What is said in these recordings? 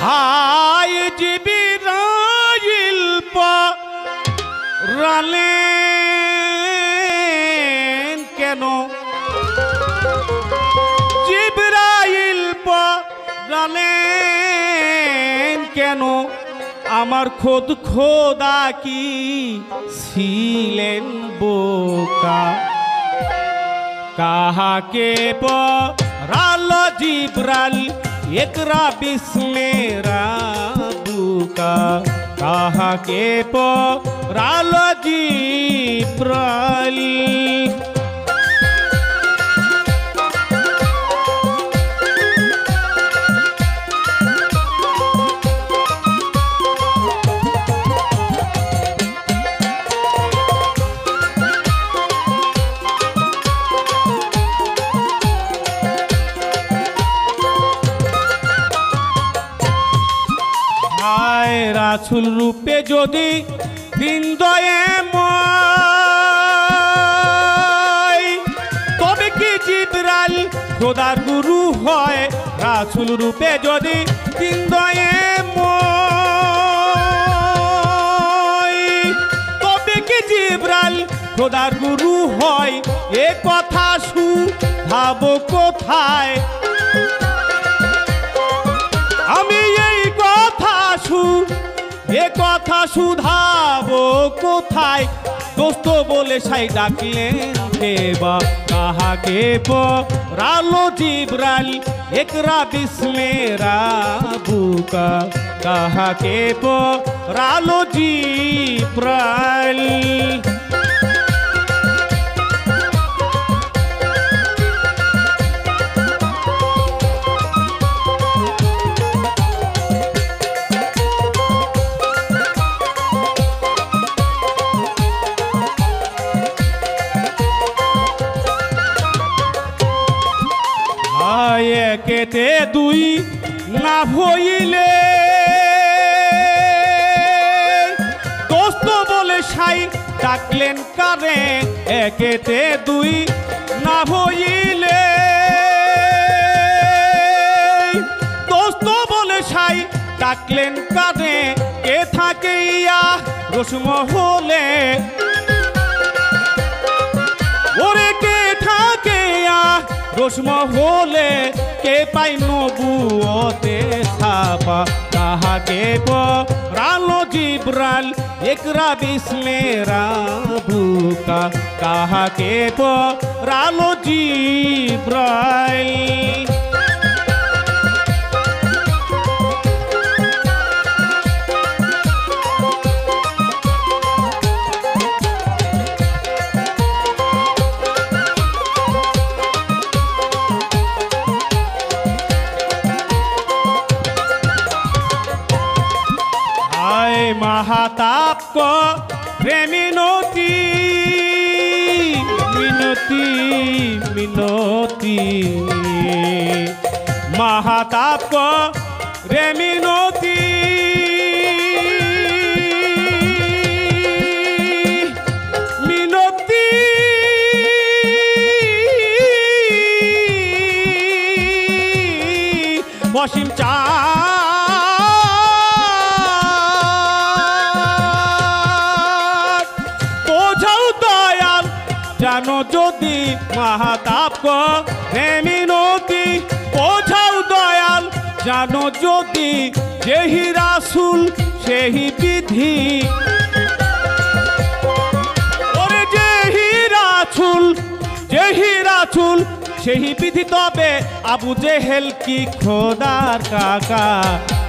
High জিবরাইল পরালেন কেন, জিবরাইল পরালেন কেন, আমার খোদ খোদা কি ছিলেন বোকা। কাহাকে পরালো জিবরাইল একরা বিস্মে রাবুকা, কাহাকে পরালো জিবরাইল। রাসূল রূপে যদি হৃদয়ে ময়, তবে কি জিবরাইল খোদার গুরু হয়। রাসূল রূপে যদি হৃদয়ে ময়, তবে কি জিবরাইল খোদার গুরু হয়। এ কথা শুধাব কোথায়, আমি এই কথা শুধাবো কোথায়। দোস্ত বলে সাই ডাকলেন দেবা, কাহাকে পরালো জিবরাইল একরা বিস্মে রাবুকা, কাহাকে পরালো জিবরাইল। একেতে দুই না হইলে, দোস্ত বলে সাই ডাকলেন কারে। একেতে দুই না হইলে, দোস্ত বলে সাই ডাকলেন কারে। কে থাকে ইয়া রসমহলে, ওরে কে থাকে ইয়া রসমহলে, কে পাই নবুয়তে ছাপা। কাহাকে পরালো জিবরাইল একরা বিস্মে রাবুকা, কাহাকে পরালো জিবরাইল। মাহাতাপ রে মিনতি মিনতি মিনতি, মাহাতাপ রে মিনতি। মিনতি বসিম চা জানো যদি, মাহাতাপ রে মিনতি বোঝাও দয়াল জানো যদি। যেহি রাসূল সেই বিধি, ওরে যেহি রাসূল সেই বিধি। তবে আবু জেহেল কি খোদার কাকা,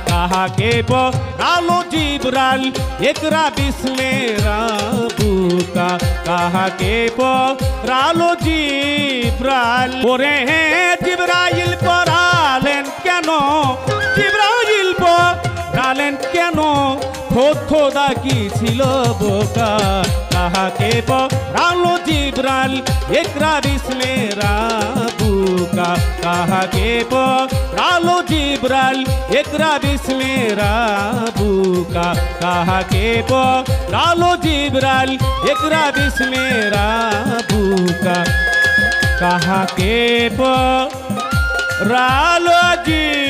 কাহাকে পরালো জিবরাইল একরা বিস্মে রাবুকা, কাহাকে পরালো জিবরাইল। ওরে জিবরাইল পরালেন কেন, জিবরাইল পরালেন কেন, খোদ খোদা কি ছিল বোকা। কাহাকে পরালো জিবরাইল একরা বিস্মে রাবুকা, কাহাকে পরালো জিবরাইল একরা বিস্মে রাবুকা, কাহাকে পরালো জিবরাইল একরা বিস্মে রাবুকা, কাহাকে পরালো জিবরাইল।